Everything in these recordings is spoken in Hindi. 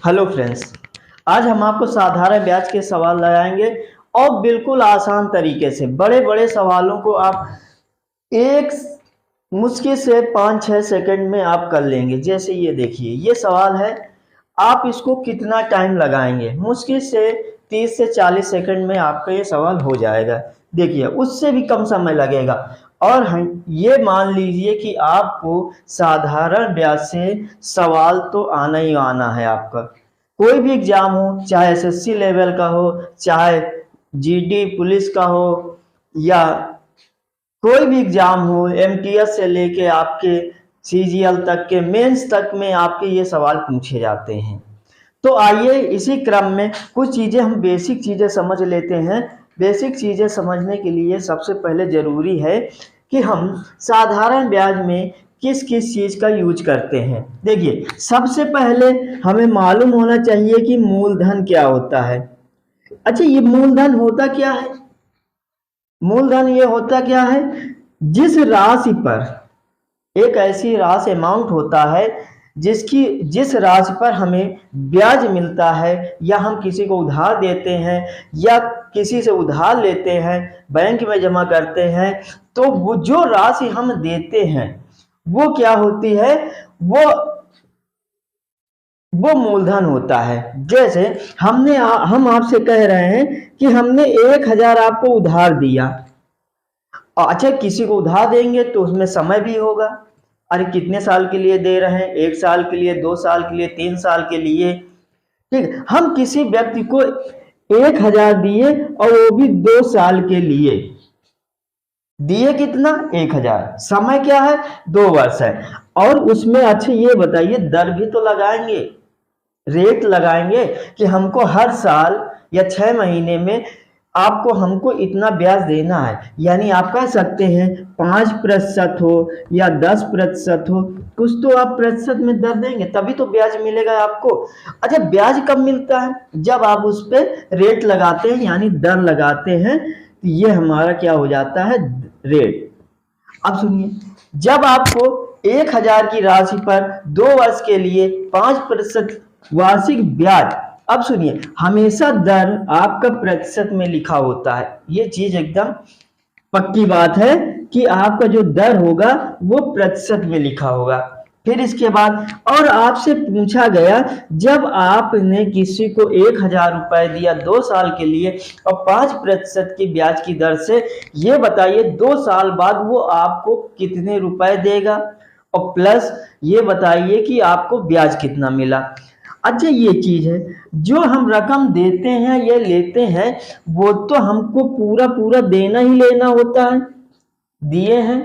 हेलो फ्रेंड्स, आज हम आपको साधारण ब्याज के सवाल लगाएंगे और बिल्कुल आसान तरीके से। बड़े बड़े सवालों को आप एक मुश्किल से 5-6 सेकंड में आप कर लेंगे। जैसे ये देखिए, ये सवाल है, आप इसको कितना टाइम लगाएंगे? मुश्किल से 30 से 40 सेकंड में आपका ये सवाल हो जाएगा। देखिए, उससे भी कम समय लगेगा। और हम ये मान लीजिए कि आपको साधारण ब्याज से सवाल तो आना ही आना है। आपका कोई भी एग्जाम हो, चाहे एसएससी लेवल का हो, चाहे जीडी पुलिस का हो, या कोई भी एग्जाम हो, एमटीएस से लेके आपके सीजीएल तक के, मेंस तक में आपके ये सवाल पूछे जाते हैं। तो आइए इसी क्रम में कुछ चीज़ें हम बेसिक चीज़ें समझ लेते हैं। बेसिक चीज़ें समझने के लिए सबसे पहले ज़रूरी है कि हम साधारण ब्याज में किस किस चीज़ का यूज करते हैं। देखिए, सबसे पहले हमें मालूम होना चाहिए कि मूलधन क्या होता है। अच्छा, ये मूलधन होता क्या है? मूलधन ये होता क्या है? जिस राशि पर एक ऐसी राशि अमाउंट होता है जिस राशि पर हमें ब्याज मिलता है, या हम किसी को उधार देते हैं या किसी से उधार लेते हैं, बैंक में जमा करते हैं, तो वो जो राशि हम देते हैं वो क्या होती है? वो मूलधन होता है। जैसे हम आपसे कह रहे हैं कि हमने 1,000 आपको उधार दिया। अच्छा, किसी को उधार देंगे तो उसमें समय भी होगा। अरे कितने साल के लिए दे रहे हैं? 1 साल के लिए, 2 साल के लिए, 3 साल के लिए। ठीक, हम किसी व्यक्ति को 1,000 दिए और वो भी 2 साल के लिए दिए। कितना? 1,000। समय क्या है? 2 वर्ष है। और उसमें अच्छा ये बताइए, दर भी तो लगाएंगे, रेट लगाएंगे कि हमको हर साल या 6 महीने में आपको हमको इतना ब्याज देना है। यानी आप कह सकते हैं 5% हो या 10% हो, कुछ तो आप प्रतिशत में दर देंगे, तभी तो ब्याज मिलेगा आपको। अच्छा, ब्याज कब मिलता है? जब आप उस पर रेट लगाते हैं, यानी दर लगाते हैं। तो ये हमारा क्या हो जाता है? रेट। अब सुनिए, जब आपको 1,000 की राशि पर 2 वर्ष के लिए 5% वार्षिक ब्याज। अब सुनिए, हमेशा दर आपका प्रतिशत में लिखा होता है। ये चीज एकदम पक्की बात है कि आपका जो दर होगा वो प्रतिशत में लिखा होगा। फिर इसके बाद और आपसे पूछा गया, जब आपने किसी को 1,000 रुपए दिया 2 साल के लिए और 5% की ब्याज की दर से, ये बताइए 2 साल बाद वो आपको कितने रुपए देगा, और प्लस ये बताइए कि आपको ब्याज कितना मिला। अच्छा, ये चीज है, जो हम रकम देते हैं या लेते हैं वो तो हमको पूरा पूरा देना ही लेना होता है। दिए हैं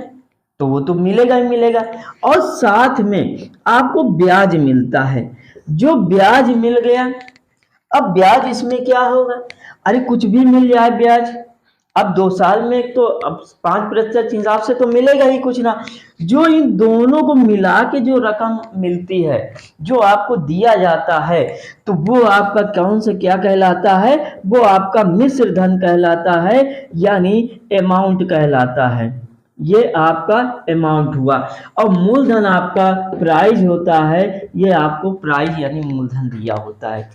तो वो तो मिलेगा ही मिलेगा, और साथ में आपको ब्याज मिलता है। जो ब्याज मिल गया, अब ब्याज इसमें क्या होगा? अरे कुछ भी मिल जाए ब्याज। अब 2 साल में तो अब 5% हिसाब से तो मिलेगा ही कुछ ना। जो इन दोनों को मिला के जो रकम मिलती है, जो आपको दिया जाता है, तो वो आपका कौन सा क्या कहलाता है? वो आपका मिश्र धन कहलाता है, यानी अमाउंट कहलाता है। ये आपका अमाउंट हुआ। और मूलधन आपका प्राइज होता है। ये आपको प्राइज यानी मूलधन दिया होता है।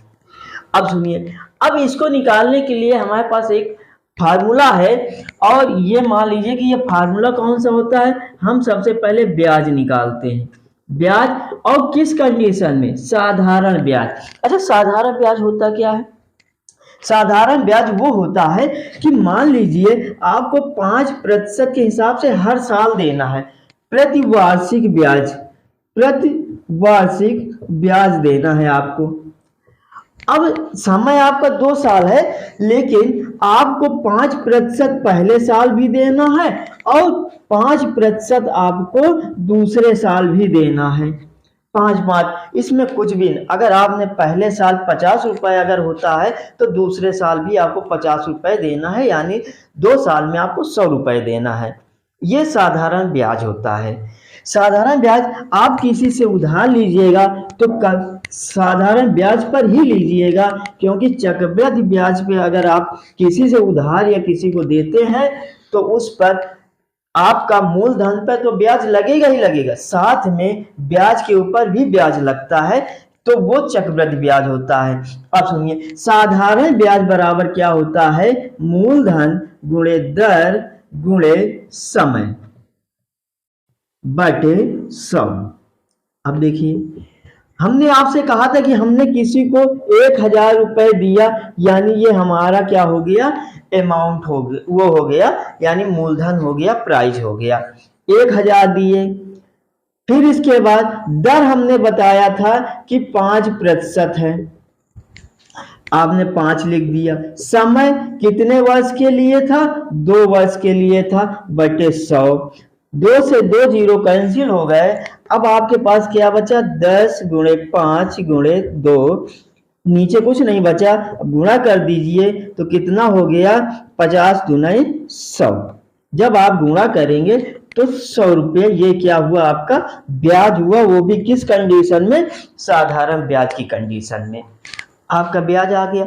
अब सुनिए, अब इसको निकालने के लिए हमारे पास एक फार्मूला है, और ये मान लीजिए कि ये फार्मूला कौन सा होता है? हम सबसे पहले ब्याज निकालते हैं। ब्याज, और किस कंडीशन में? साधारण ब्याज। अच्छा, साधारण ब्याज होता क्या है? साधारण ब्याज वो होता है कि मान लीजिए आपको 5% के हिसाब से हर साल देना है। प्रतिवार्षिक ब्याज, प्रतिवार्षिक ब्याज देना है आपको। अब समय आपका 2 साल है, लेकिन आपको 5% पहले साल भी देना है और 5% आपको दूसरे साल भी देना है। 5-5 इसमें कुछ भी नहीं। अगर आपने पहले साल 50 रुपए अगर होता है तो दूसरे साल भी आपको 50 रुपए देना है, यानी 2 साल में आपको 100 रुपए देना है। ये साधारण ब्याज होता है। साधारण ब्याज आप किसी से उधार लीजिएगा तो साधारण ब्याज पर ही लीजिएगा, क्योंकि चक्रवृद्धि ब्याज पे अगर आप किसी से उधार या किसी को देते हैं तो उस पर आपका मूलधन पर तो ब्याज लगेगा ही लगेगा, साथ में ब्याज के ऊपर भी ब्याज लगता है। तो वो चक्रवृद्धि ब्याज होता है। अब सुनिए, साधारण ब्याज बराबर क्या होता है, मूलधन गुणे दर गुणे समय बटे 100। अब देखिए, हमने आपसे कहा था कि हमने किसी को 1000 रुपए दिया, यानी ये हमारा क्या हो गया, अमाउंट हो गया, वो हो गया, यानी मूलधन हो गया, प्राइस हो गया। 1000 दिए, फिर इसके बाद दर हमने बताया था कि 5% है, आपने 5 लिख दिया। समय कितने वर्ष के लिए था, 2 वर्ष के लिए था, बटे 100। 2 से 2 जीरो कैंसिल हो गए। अब आपके पास क्या बचा, 10 गुणे 5 गुणे 2, नीचे कुछ नहीं बचा, गुणा कर दीजिए तो कितना हो गया, 50 दुनाई 100। जब आप गुणा करेंगे तो 100 रुपये, ये क्या हुआ, आपका ब्याज हुआ, वो भी किस कंडीशन में, साधारण ब्याज की कंडीशन में आपका ब्याज आ गया।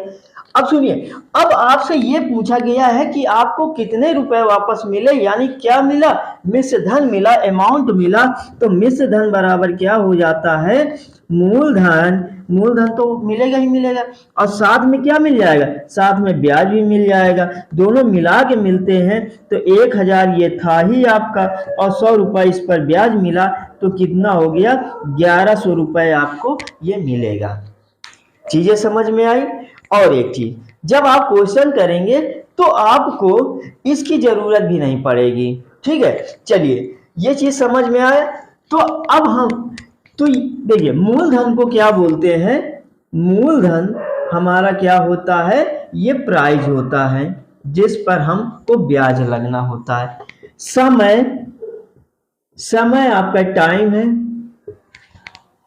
अब सुनिए, अब आपसे ये पूछा गया है कि आपको कितने रुपए वापस मिले, यानी क्या मिला, मिश्र धन मिला, अमाउंट मिला। तो मिश्र धन बराबर क्या हो जाता है, मूलधन, मूलधन तो मिलेगा ही मिलेगा, और साथ में क्या मिल जाएगा, साथ में ब्याज भी मिल जाएगा, दोनों मिला के मिलते हैं। तो 1000 ये था ही आपका, और 100 रुपए इस पर ब्याज मिला, तो कितना हो गया, 1100 रुपए आपको ये मिलेगा। चीजें समझ में आई। और एक चीज, जब आप क्वेश्चन करेंगे तो आपको इसकी जरूरत भी नहीं पड़ेगी, ठीक है। चलिए, ये चीज समझ में आया। तो अब हम, तो देखिए, मूलधन को क्या बोलते हैं, मूलधन हमारा क्या होता है, ये प्राइस होता है जिस पर हमको ब्याज लगना होता है। समय, समय आपका टाइम है,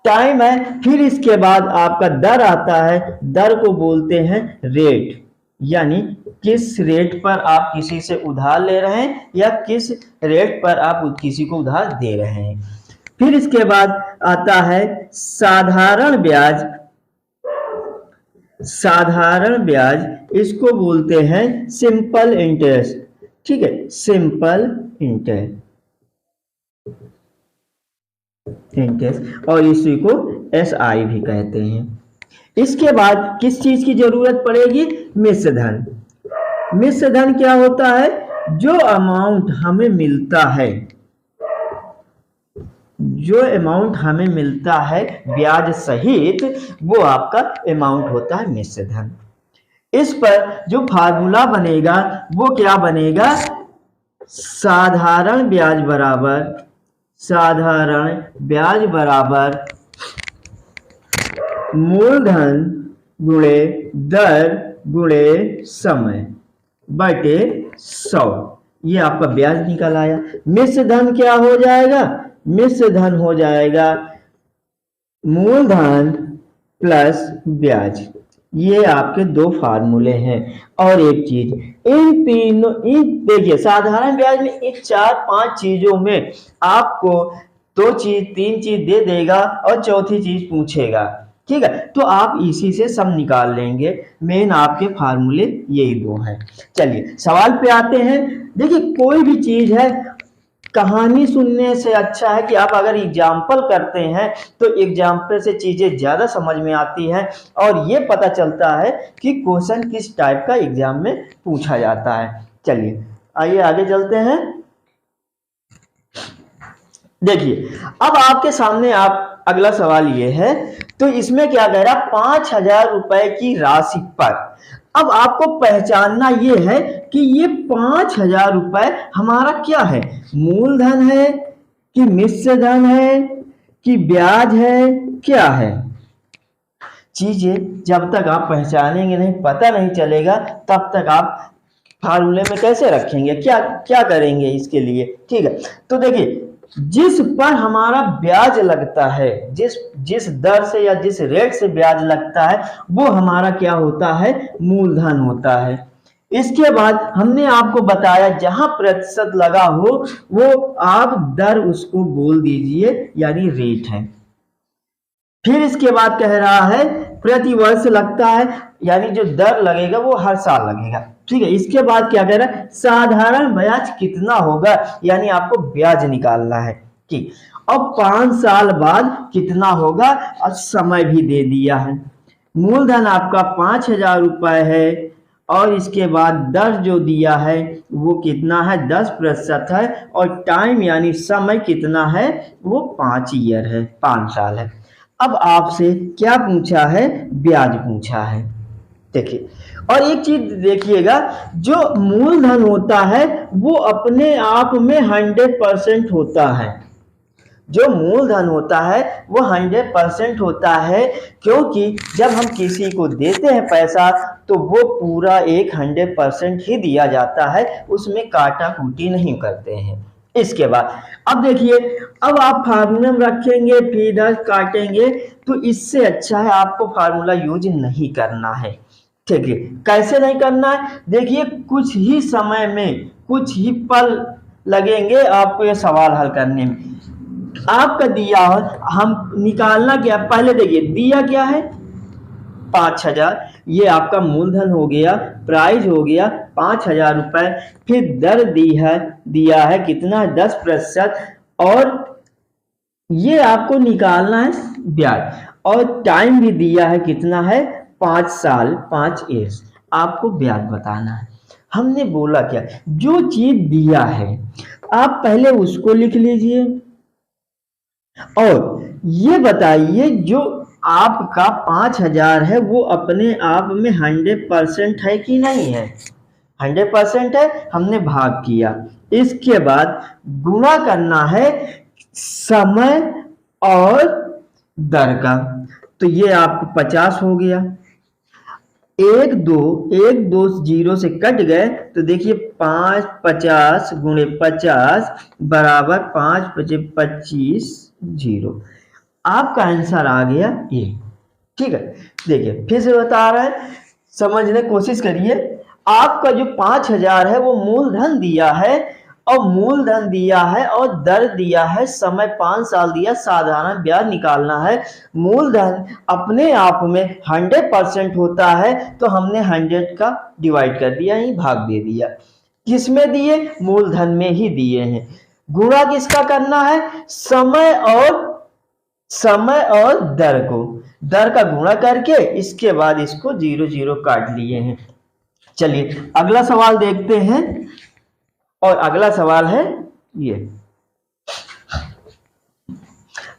टाइम है। फिर इसके बाद आपका दर आता है, दर को बोलते हैं रेट, यानी किस रेट पर आप किसी से उधार ले रहे हैं या किस रेट पर आप किसी को उधार दे रहे हैं। फिर इसके बाद आता है साधारण ब्याज, साधारण ब्याज इसको बोलते हैं सिंपल इंटरेस्ट, ठीक है, सिंपल इंटरेस्ट, और इसी को SI भी कहते हैं। इसके बाद किस चीज की जरूरत पड़ेगी, मिश्र धन। मिश्र धन क्या होता है, जो अमाउंट हमें मिलता है, जो अमाउंट हमें मिलता है ब्याज सहित, वो आपका अमाउंट होता है मिश्र धन। इस पर जो फार्मूला बनेगा वो क्या बनेगा, साधारण ब्याज बराबर, साधारण ब्याज बराबर मूलधन गुणे दर गुणे समय बटे 100। ये आपका ब्याज निकल आया। मिश्र धन क्या हो जाएगा, मिश्र धन हो जाएगा मूलधन प्लस ब्याज। ये आपके दो फार्मूले हैं। और एक चीज, इन तीनों, देखिए साधारण ब्याज में इन 4-5 चीजों में आपको 2 चीज 3 चीज दे देगा और चौथी चीज पूछेगा, ठीक है। तो आप इसी से सब निकाल लेंगे। मेन आपके फार्मूले यही दो हैं। चलिए सवाल पे आते हैं। देखिए कोई भी चीज है, कहानी सुनने से अच्छा है कि आप अगर एग्जाम्पल करते हैं तो एग्जाम्पल से चीजें ज्यादा समझ में आती हैं और ये पता चलता है कि क्वेश्चन किस टाइप का एग्जाम में पूछा जाता है। चलिए आइए आगे चलते हैं। देखिए अब आपके सामने आप अगला सवाल ये है, तो इसमें क्या कह रहा, 5000 रुपए की राशि पर अब आपको पहचानना ये है कि ये 5000 रुपए हमारा क्या है, मूलधन है कि मिश्र धन है कि ब्याज है, क्या है। चीजें जब तक आप पहचानेंगे नहीं, पता नहीं चलेगा, तब तक आप फार्मूले में कैसे रखेंगे, क्या क्या करेंगे इसके लिए, ठीक है। तो देखिए जिस पर हमारा ब्याज लगता है, जिस दर से या जिस रेट से ब्याज लगता है वो हमारा क्या होता है, मूलधन होता है। इसके बाद हमने आपको बताया जहां प्रतिशत लगा हो वो आप दर उसको बोल दीजिए, यानी रेट है। फिर इसके बाद कह रहा है प्रति वर्ष लगता है, यानी जो दर लगेगा वो हर साल लगेगा, ठीक है। इसके बाद क्या कह रहा है, साधारण ब्याज कितना होगा, यानी आपको ब्याज निकालना है, ठीक। और 5 साल बाद कितना होगा और समय भी दे दिया है। मूलधन आपका 5,000 रुपये है और इसके बाद दर जो दिया है वो कितना है 10% है और टाइम यानी समय कितना है वो 5 ईयर है, 5 साल है। अब आपसे क्या पूछा है, ब्याज पूछा है। देखिए और एक चीज देखिएगा, जो मूलधन होता है वो अपने आप में 100% होता है। जो मूलधन होता है वो 100% होता है, क्योंकि जब हम किसी को देते हैं पैसा तो वो पूरा एक 100% ही दिया जाता है, उसमें काटा कूटी नहीं करते हैं। इसके बाद अब देखिए, अब आप फार्मूला में रखेंगे फिर इधर काटेंगे, तो इससे अच्छा है आपको फार्मूला यूज नहीं करना है। ठीक है, कैसे नहीं करना है, देखिए कुछ ही समय में, कुछ ही पल लगेंगे आपको ये सवाल हल करने में। आपका दिया हो, हम निकालना क्या, पहले देखिए दिया क्या है 5,000, ये आपका मूलधन हो गया, प्राइज हो गया 5,000 रुपए। फिर दर दिया है कितना 10%, और ये आपको निकालना है ब्याज, और टाइम भी दिया है कितना है 5 साल 5 ईयर्स, आपको ब्याज बताना है। हमने बोला क्या, जो चीज दिया है आप पहले उसको लिख लीजिए और ये बताइए जो आपका 5,000 है वो अपने आप में 100% है कि नहीं है। 100% है, हमने भाग किया। इसके बाद गुणा करना है समय और दर का, तो ये आपको 50 हो गया। एक दो जीरो से कट गए तो देखिए 5 50 गुणे 50 बराबर 5 5 25 जीरो, आपका आंसर आ गया ये। ठीक है, देखिए फिर से बता रहा है, समझने की कोशिश करिए। आपका जो 5,000 है वो मूलधन दिया है, और मूलधन दिया है और दर दिया है, समय 5 साल दिया, साधारण ब्याज निकालना है। मूलधन अपने आप में 100% होता है, तो हमने 100 का डिवाइड कर दिया, ही भाग दे दिया। किसमें दिए, मूलधन में ही दिए हैं। गुणा किसका करना है, समय और दर को, दर का गुणा करके इसके बाद इसको 0 0 काट लिए हैं। चलिए अगला सवाल देखते हैं, और अगला सवाल है ये।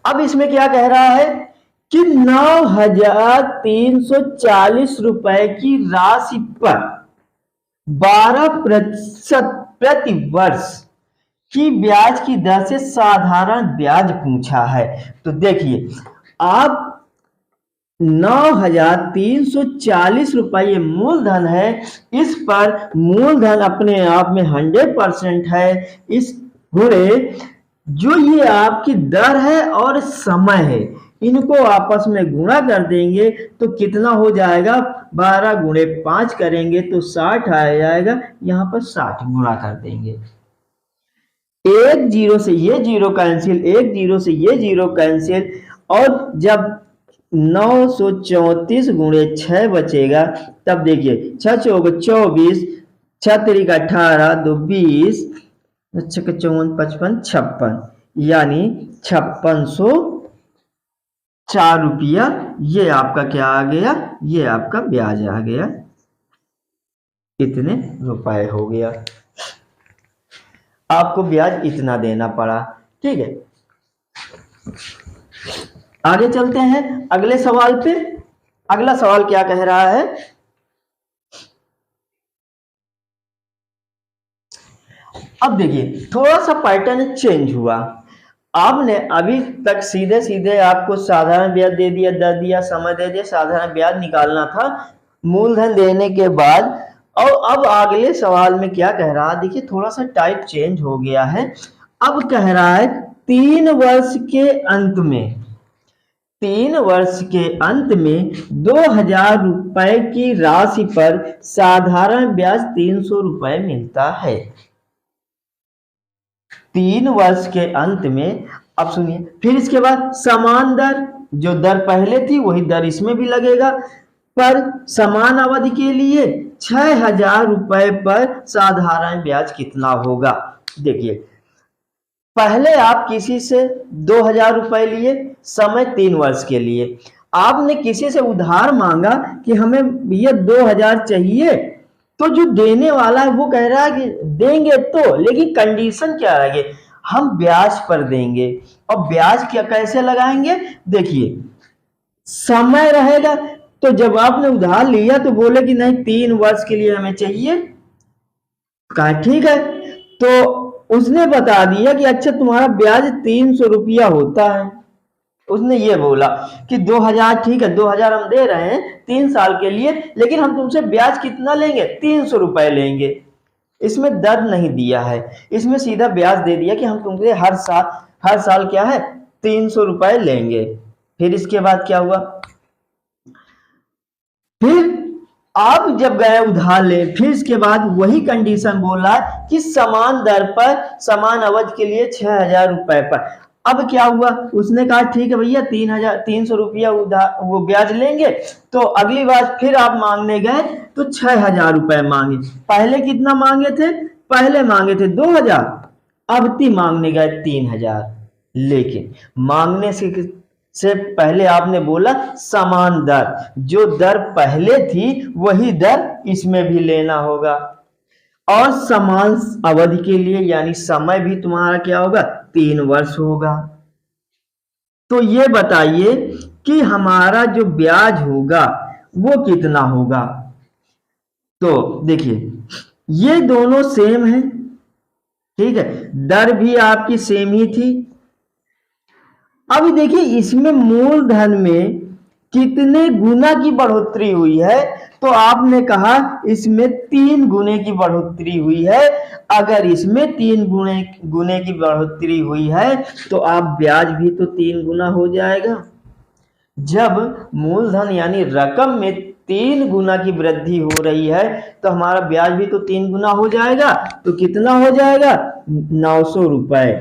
अब इसमें क्या कह रहा है कि 9,340 रुपए की राशि पर 12% प्रति वर्ष की ब्याज की दर से साधारण ब्याज पूछा है। तो देखिए आप 9,340 रुपये मूलधन है, इस पर मूलधन अपने आप में 100% है, इस गुणे जो ये आपकी दर है और समय है, इनको आपस में गुणा कर देंगे तो कितना हो जाएगा, 12 गुणे 5 करेंगे तो 60 आ जाएगा, यहाँ पर 60 गुणा कर देंगे। एक जीरो से ये जीरो कैंसिल, एक जीरो से ये जीरो कैंसिल, और जब 934 गुणे 6 बचेगा, तब देखिए 6 चौक 24, 6 तिरिक 18, 2 20, 6 54 55 56, यानी 5604 रुपया, ये आपका क्या आ गया, ये आपका ब्याज आ गया, इतने रुपए हो गया, आपको ब्याज इतना देना पड़ा। ठीक है, आगे चलते हैं अगले सवाल पे। अगला सवाल क्या कह रहा है, अब देखिए थोड़ा सा पैटर्न चेंज हुआ। आपने अभी तक सीधे सीधे आपको साधारण ब्याज दे दिया, दर दिया, समय दे दिया, साधारण ब्याज निकालना था मूलधन देने के बाद। और अब अगले सवाल में क्या कह रहा है, देखिए थोड़ा सा टाइप चेंज हो गया है। अब कह रहा है 3 वर्ष के अंत में, 3 वर्ष के अंत में 2,000 रुपए की राशि पर साधारण ब्याज 300 रुपए मिलता है। 3 वर्ष के अंत में, अब सुनिए, फिर इसके बाद समान दर, जो दर पहले थी वही दर इसमें भी लगेगा, पर समान अवधि के लिए 6,000 रुपए पर साधारण ब्याज कितना होगा। देखिए पहले आप किसी से 2,000 रुपए लिए, समय 3 वर्ष के लिए। आपने किसी से उधार मांगा कि हमें ये 2,000 चाहिए, तो जो देने वाला है वो कह रहा है कि देंगे, तो लेकिन कंडीशन क्या रहेगी, हम ब्याज पर देंगे। और ब्याज क्या कैसे लगाएंगे, देखिए समय रहेगा। तो जब आपने उधार लिया तो बोले कि नहीं 3 वर्ष के लिए हमें चाहिए, कहा ठीक है। तो उसने बता दिया कि अच्छा तुम्हारा ब्याज 300 रुपया होता है। उसने ये बोला कि 2,000 ठीक है, 2,000 हम दे रहे हैं 3 साल के लिए, लेकिन हम तुमसे ब्याज कितना लेंगे, 300 रुपए लेंगे। इसमें दर नहीं दिया है, इसमें सीधा ब्याज दे दिया कि हम तुमसे हर साल क्या है 300 रुपए लेंगे। फिर इसके बाद क्या हुआ, फिर आप जब गए उधार ले, फिर इसके बाद वही कंडीशन बोला कि समान दर पर समान अवधि के लिए 6,000 रुपए पर। अब क्या हुआ, उसने कहा ठीक है भैया 300 रुपया उधार वो ब्याज लेंगे। तो अगली बार फिर आप मांगने गए तो 6,000 रुपए मांगे। पहले कितना मांगे थे, पहले मांगे थे 2,000, अब मांगने गए 3,000। लेकिन मांगने से पहले आपने बोला समान दर, जो दर पहले थी वही दर इसमें भी लेना होगा, और समान अवधि के लिए यानी समय भी तुम्हारा क्या होगा 3 वर्ष होगा। तो ये बताइए कि हमारा जो ब्याज होगा वो कितना होगा। तो देखिए ये दोनों सेम है, ठीक है, दर भी आपकी सेम ही थी। अब देखिए इसमें मूलधन में कितने गुना की बढ़ोतरी हुई है, तो आपने कहा इसमें 3 गुने की बढ़ोतरी हुई है। अगर इसमें 3 गुने की बढ़ोतरी हुई है तो आप ब्याज भी तो 3 गुना हो जाएगा। जब मूलधन यानी रकम में 3 गुना की वृद्धि हो रही है तो हमारा ब्याज भी तो 3 गुना हो जाएगा। तो कितना हो जाएगा, 900 रुपए।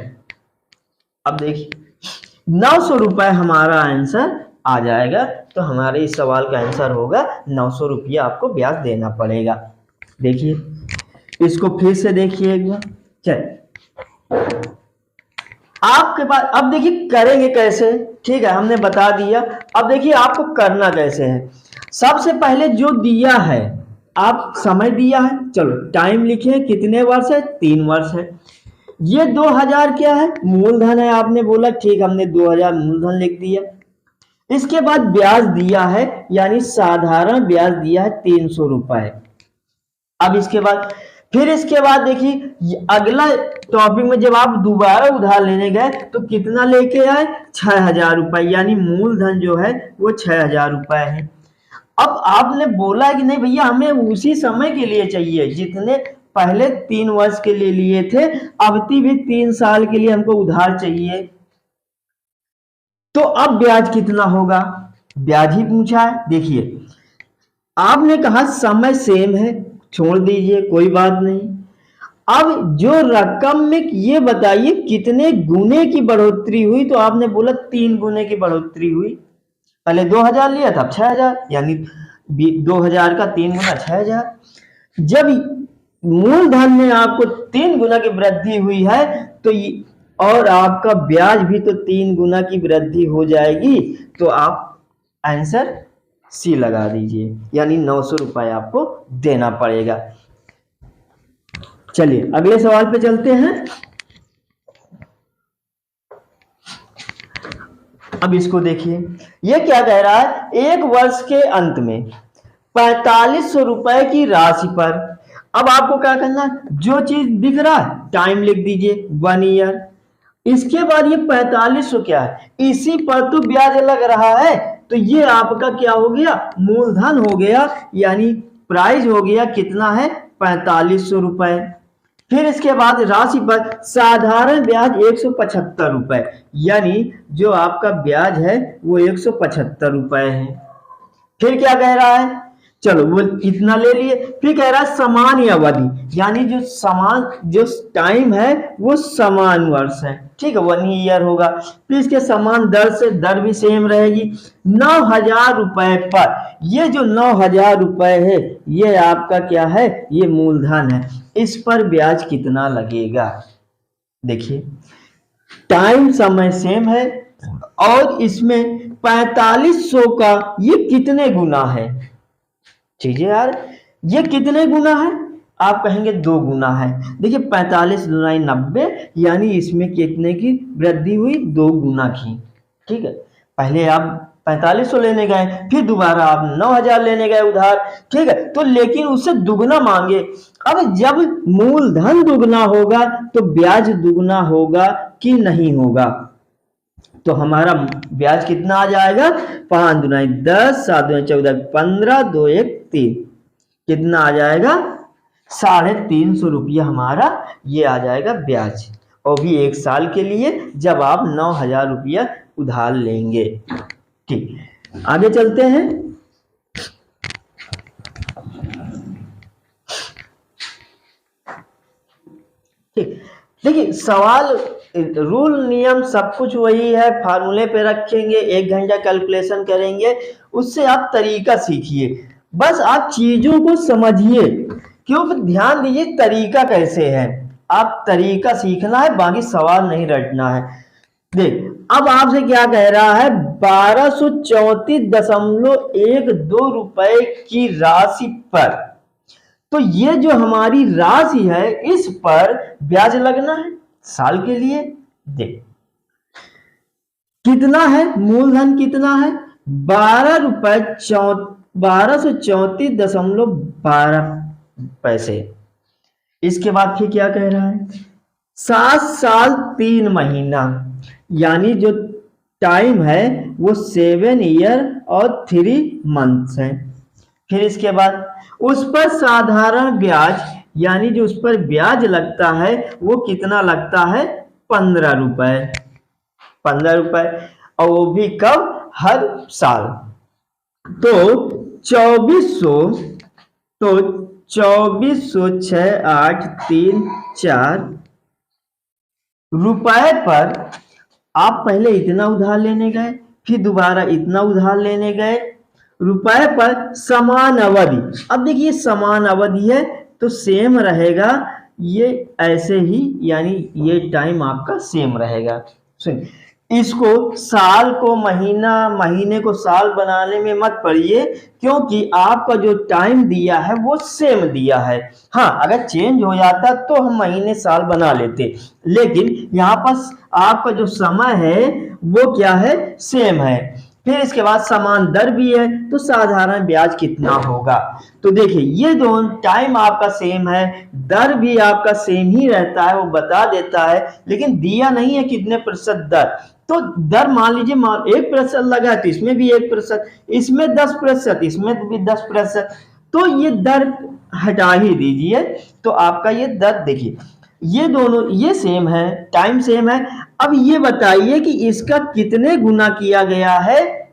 अब देखिए 900 रुपए हमारा आंसर आ जाएगा। तो हमारे इस सवाल का आंसर होगा 900 रुपया आपको ब्याज देना पड़ेगा। देखिए इसको फिर से देखिए एक बार। चल आपके पास, अब देखिए करेंगे कैसे, ठीक है हमने बता दिया। अब देखिए आपको करना कैसे है। सबसे पहले जो दिया है, आप समय दिया है, चलो टाइम लिखिए, कितने वर्ष है, 3 वर्ष है। ये 2,000 क्या है, मूलधन है, आपने बोला ठीक, हमने 2,000 मूलधन लिख दिया। इसके बाद ब्याज दिया है, यानी साधारण ब्याज दिया है 300 रुपए। अब इसके बाद फिर इसके बाद देखिए अगला टॉपिक में जब आप दोबारा उधार लेने गए तो कितना लेके आए, 6,000 रुपए, यानी मूलधन जो है वो 6,000 रुपए है। अब आपने बोला कि नहीं भैया हमें उसी समय के लिए चाहिए जितने पहले 3 वर्ष के लिए लिए थे, अवधि भी 3 साल के लिए हमको उधार चाहिए। तो अब ब्याज कितना होगा, ब्याज ही पूछा है। देखिए आपने कहा समय सेम है, छोड़ दीजिए कोई बात नहीं। अब जो रकम में ये बताइए कितने गुने की बढ़ोतरी हुई, तो आपने बोला 3 गुने की बढ़ोतरी हुई। पहले 2,000 लिया था, अब 6,000, यानी 2,000 का 3 गुना 6,000। जब मूलधन में आपको 3 गुना की वृद्धि हुई है तो और आपका ब्याज भी तो 3 गुना की वृद्धि हो जाएगी, तो आप आंसर सी लगा दीजिए, यानी 900 रुपए आपको देना पड़ेगा। चलिए अगले सवाल पे चलते हैं। अब इसको देखिए, ये क्या कह रहा है, 1 वर्ष के अंत में 4,500 रुपए की राशि पर। अब आपको क्या करना है, जो चीज दिख रहा है टाइम लिख दीजिए 1 ईयर। इसके बाद ये 4,500 क्या है, इसी पर तो ब्याज लग रहा है, तो ये आपका क्या हो गया, मूलधन हो गया, यानी प्राइस हो गया कितना है, 4,500 रुपए। फिर इसके बाद राशि पर साधारण ब्याज 175 रुपए, यानी जो आपका ब्याज है वो 175 रुपए है। फिर क्या कह रहा है, चलो वो इतना ले लिए। फिर कह रहा है समान अवधि, यानी जो टाइम है वो समान वर्ष है, ठीक है 1 ईयर होगा। फिर इसके समान दर से, दर भी सेम रहेगी 9,000 रुपए पर। ये जो 9,000 रुपए है ये आपका क्या है, ये मूलधन है। इस पर ब्याज कितना लगेगा, देखिए टाइम समय सेम है, और इसमें 4500 का ये कितने गुना है? ठीक है यार, ये कितने गुना है? आप कहेंगे 2 गुना है। देखिए 45 दुनाई 90, यानी इसमें कितने की वृद्धि हुई? 2 गुना की। ठीक है, पहले आप 4500 लेने गए, फिर दोबारा आप 9000 लेने गए उधार। ठीक है, तो लेकिन उससे दुगना मांगे। अब जब मूलधन दुगना होगा तो ब्याज दुगना होगा कि नहीं होगा? तो हमारा ब्याज कितना आ जाएगा? 5 दुनाई 10, 7 दुनाई 14, 15, 2 1 3, कितना आ जाएगा? 350 रुपया हमारा ये आ जाएगा ब्याज, और भी 1 साल के लिए, जब आप 9000 रुपया उधार लेंगे। ठीक, आगे चलते हैं। ठीक, देखिए सवाल, रूल नियम सब कुछ वही है, फार्मूले पे रखेंगे, 1 घंटा कैलकुलेशन करेंगे, उससे आप तरीका सीखिए। बस आप चीजों को समझिए, क्योंकि ध्यान दीजिए तरीका कैसे है, आप तरीका सीखना है, बाकी सवाल नहीं रटना है। देख, अब आपसे क्या कह रहा है? 1234.12 रुपए की राशि पर, तो ये जो हमारी राशि है इस पर ब्याज लगना है साल के लिए। देख कितना है, मूलधन कितना है? 1234.12 इसके बाद फिर क्या कह रहा है? 7 साल 3 महीना, यानी जो टाइम है वो 7 ईयर और 3 मंथ्स है। फिर इसके बाद उस पर साधारण ब्याज, यानी जो उस पर ब्याज लगता है वो कितना लगता है? 15 रुपए, 15 रुपए, और वो भी कब? हर साल। तो 2400, तो 2400 6 8 3 4 रुपए पर आप पहले इतना उधार लेने गए, फिर दोबारा इतना उधार लेने गए, रुपए पर समान अवधि। अब देखिए समान अवधि है तो सेम रहेगा, ये ऐसे ही, यानी ये टाइम आपका सेम रहेगा। सुनिए, इसको साल को महीना, महीने को साल बनाने में मत पड़िए, क्योंकि आपका जो टाइम दिया है वो सेम दिया है। हाँ, अगर चेंज हो जाता तो हम महीने साल बना लेते, लेकिन यहाँ पर आपका जो समय है वो क्या है? सेम है। फिर इसके बाद समान दर भी है, तो साधारण ब्याज कितना होगा? तो देखिए ये दोनों टाइम आपका सेम है, दर भी आपका सेम ही रहता है, वो बता देता है, लेकिन दिया नहीं है कितने प्रतिशत दर। तो दर मान लीजिए 1% लगा है तो इसमें भी 1%, इसमें 10%, इसमें भी 10%, तो ये दर हटा ही दीजिए, तो आपका ये दर देखिए, ये दोनों ये सेम है, टाइम सेम है। अब ये बताइए कि इसका कितने गुना किया गया है?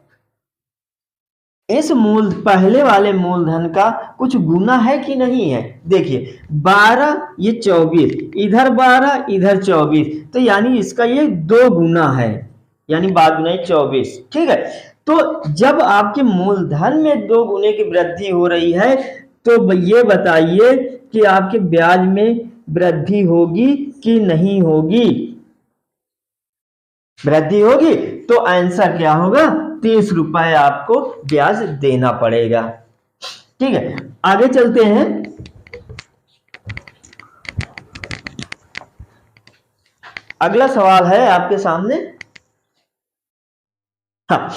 इस पहले वाले मूलधन का कुछ गुना है कि नहीं है? देखिए 12, ये 24, इधर 12 इधर 24, तो यानी इसका ये 2 गुना है, यानी 12 गुना 24। ठीक है, तो जब आपके मूलधन में 2 गुने की वृद्धि हो रही है, तो ये बताइए कि आपके ब्याज में वृद्धि होगी कि नहीं होगी? वृद्धि होगी, तो आंसर क्या होगा? 30 रुपए आपको ब्याज देना पड़ेगा। ठीक है, आगे चलते हैं। अगला सवाल है आपके सामने। हाँ,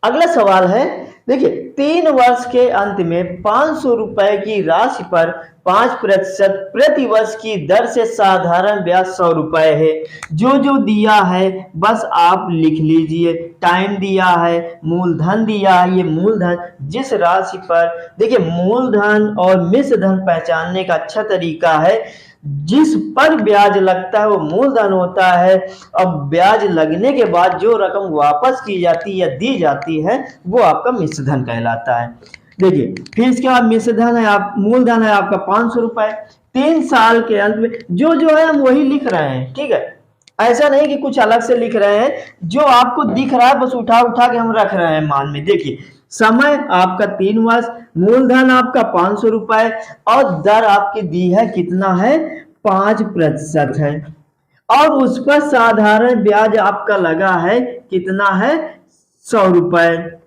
अगला सवाल है, देखिए 3 वर्ष के अंत में 500 रुपए की राशि पर 5% प्रति वर्ष की दर से साधारण ब्याज 100 रुपए है। जो जो दिया है बस आप लिख लीजिए, टाइम दिया है, मूलधन दिया है, ये मूलधन जिस राशि पर, देखिए मूलधन और मिश्र धन पहचानने का अच्छा तरीका है, जिस पर ब्याज लगता है वो मूलधन होता है, अब ब्याज लगने के बाद जो रकम वापस की जाती है या दी जाती है वो आपका मिश्र धन कहलाता है। देखिए फिर इसके बाद मिश्र धन है, आप मूलधन है आपका 500 रुपए। 3 साल के अंत में जो जो है हम वही लिख रहे हैं, ठीक है, ऐसा नहीं कि कुछ अलग से लिख रहे हैं, जो आपको दिख रहा है बस उठा उठा के हम रख रहे हैं मान में। देखिए समय आपका 3 वर्ष, मूलधन आपका 500 रुपए, और दर आपकी दी है कितना है? 5% है। और उस पर साधारण ब्याज आपका लगा है, कितना है, 100 रुपए।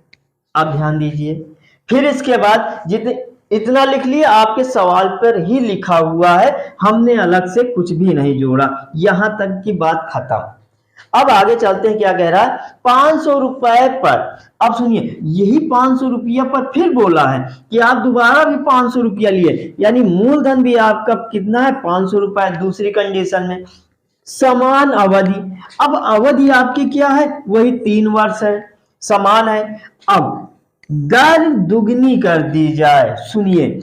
आप ध्यान दीजिए। फिर इसके बाद जितने इतना लिख लिया, आपके सवाल पर ही लिखा हुआ है, हमने अलग से कुछ भी नहीं जोड़ा, यहां तक की बात खत्म। अब आगे चलते हैं, क्या कह रहा है, 500 रुपए पर। अब सुनिए, यही 500 रुपया पर फिर बोला है कि आप दोबारा भी 500 रुपया लिए, यानी मूलधन भी आपका कितना है, 500 रुपए। दूसरी कंडीशन में समान अवधि। अब अवधि आपकी क्या है, वही 3 वर्ष है, समान है। अब दर दुगनी कर दी जाए। सुनिए,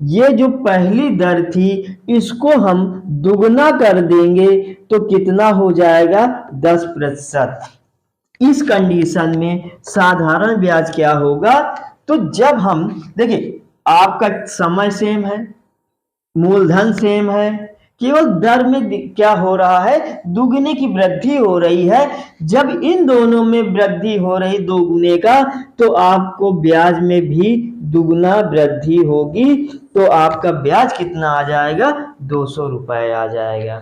ये जो पहली दर थी, इसको हम दुगना कर देंगे तो कितना हो जाएगा, 10%। इस कंडीशन में साधारण ब्याज क्या होगा, तो जब हम देखिए, आपका समय सेम है, मूलधन सेम है, केवल दर में क्या हो रहा है, दुगने की वृद्धि हो रही है। जब इन दोनों में वृद्धि हो रही दोगुने का, तो आपको ब्याज में भी दुगना वृद्धि होगी, तो आपका ब्याज कितना आ जाएगा, 200 रुपए आ जाएगा।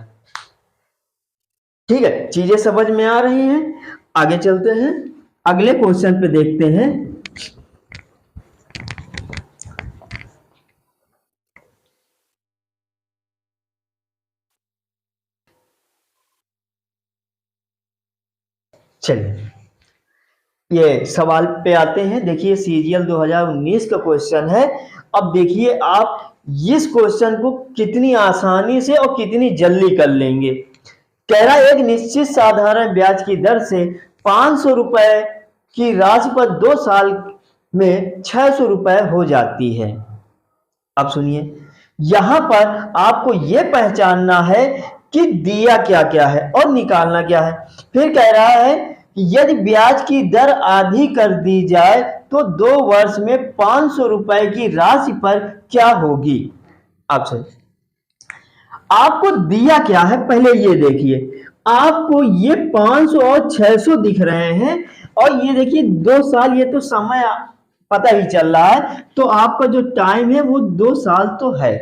ठीक है, चीजें समझ में आ रही हैं। आगे चलते हैं, अगले क्वेश्चन पे देखते हैं। चलिए, ये सवाल पे आते हैं। देखिए, सीजीएल 2019 का क्वेश्चन है। अब देखिए आप इस क्वेश्चन को कितनी आसानी से और कितनी जल्दी कर लेंगे। कह रहा है, एक निश्चित साधारण ब्याज की दर से 500 रुपए की राशि पर 2 साल में 600 रुपए हो जाती है। अब सुनिए, यहां पर आपको यह पहचानना है कि दिया क्या क्या है और निकालना क्या है। फिर कह रहा है कि यदि ब्याज की दर आधी कर दी जाए तो 2 वर्ष में 500 रुपए की राशि पर क्या होगी। अब सुनिए, आपको दिया क्या है, पहले ये देखिए। आपको ये 500 और 600 दिख रहे हैं, और ये देखिए 2 साल, ये तो समय पता ही चल रहा है, तो आपका जो टाइम है वो 2 साल तो है,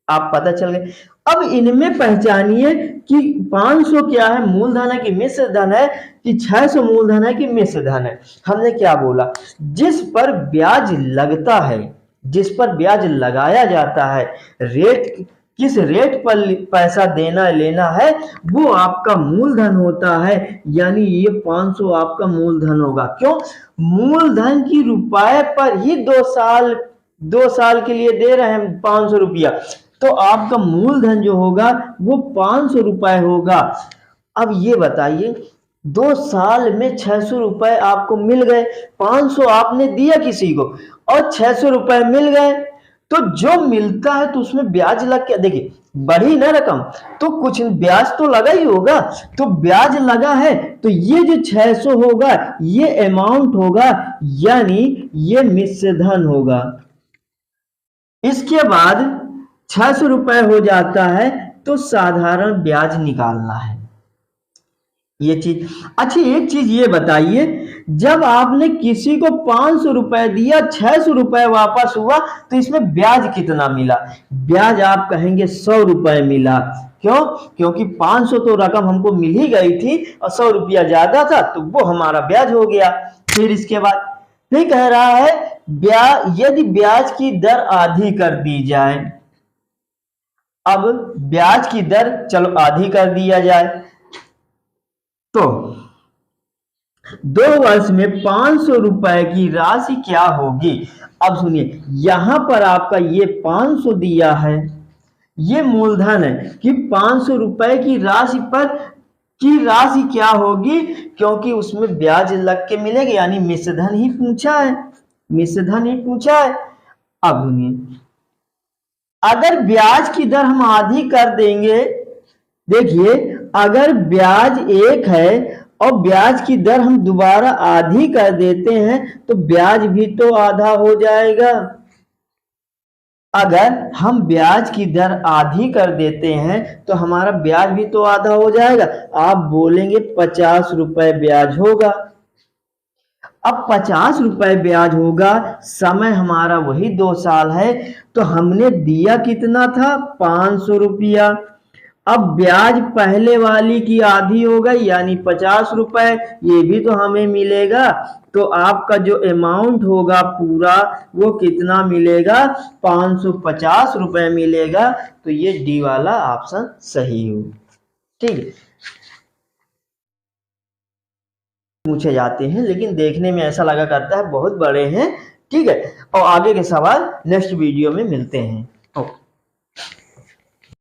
आप पता चल गए। अब इनमें पहचानिए कि 500 क्या है, मूलधन है कि मिश्र धन है, कि 600 मूलधन है कि मिश्र धन है। हमने क्या बोला, जिस पर ब्याज लगता है, जिस पर ब्याज लगाया जाता है, रेट, किस रेट पर पैसा देना लेना है, वो आपका मूलधन होता है। यानी ये 500 आपका मूलधन होगा। क्यों, मूलधन की रुपए पर ही 2 साल के लिए दे रहे हैं 500 रुपया, तो आपका मूलधन जो होगा वो 500 रुपए होगा। अब ये बताइए, 2 साल में 600 रुपए आपको मिल गए, 500 आपने दिया किसी को और 600 रुपए मिल गए, तो जो मिलता है तो उसमें ब्याज लग के, देखिए बढ़ी ना रकम, तो कुछ ब्याज तो लगा ही होगा, तो ब्याज लगा है, तो ये जो 600 होगा ये अमाउंट होगा, यानी ये मिश्र धन होगा। इसके बाद 600 रुपए हो जाता है, तो साधारण ब्याज निकालना है, ये चीज। अच्छा, एक चीज ये बताइए, जब आपने किसी को 500 रुपए दिया, 600 रुपए वापस हुआ, तो इसमें ब्याज कितना मिला, ब्याज आप कहेंगे 100 रुपए मिला। क्यों, क्योंकि 500 तो रकम हमको मिल ही गई थी और 100 रुपया ज्यादा था, तो वो हमारा ब्याज हो गया। फिर इसके बाद फिर कह रहा है, ब्याज, यदि ब्याज की दर आधी कर दी जाए। अब ब्याज की दर चलो आधी कर दिया जाए, तो 2 वर्ष में 500 रुपए की राशि क्या होगी। अब सुनिए, यहां पर आपका ये 500 दिया है, ये मूलधन है कि 500 रुपए की राशि पर की राशि क्या होगी, क्योंकि उसमें ब्याज लग के मिलेगी, यानी मिश्रधन ही पूछा है, मिश्रधन ही पूछा है। अब सुनिए, अगर ब्याज की दर हम आधी कर देंगे, देखिए अगर ब्याज 1 है और ब्याज की दर हम दोबारा आधी कर देते हैं, तो ब्याज भी तो आधा हो जाएगा। अगर हम ब्याज की दर आधी कर देते हैं तो हमारा ब्याज भी तो आधा हो जाएगा। आप बोलेंगे 50 रुपए ब्याज होगा। अब 50 रुपए ब्याज होगा, समय हमारा वही 2 साल है, तो हमने दिया कितना था, 500 रुपया, अब ब्याज पहले वाली की आधी हो गई यानी 50 रुपए, ये भी तो हमें मिलेगा। तो आपका जो अमाउंट होगा पूरा वो कितना मिलेगा, 550 रुपए मिलेगा। तो ये डी वाला ऑप्शन सही हो। ठीक है, पूछे जाते हैं लेकिन देखने में ऐसा लगा करता है बहुत बड़े हैं। ठीक है, और आगे के सवाल नेक्स्ट वीडियो में मिलते हैं।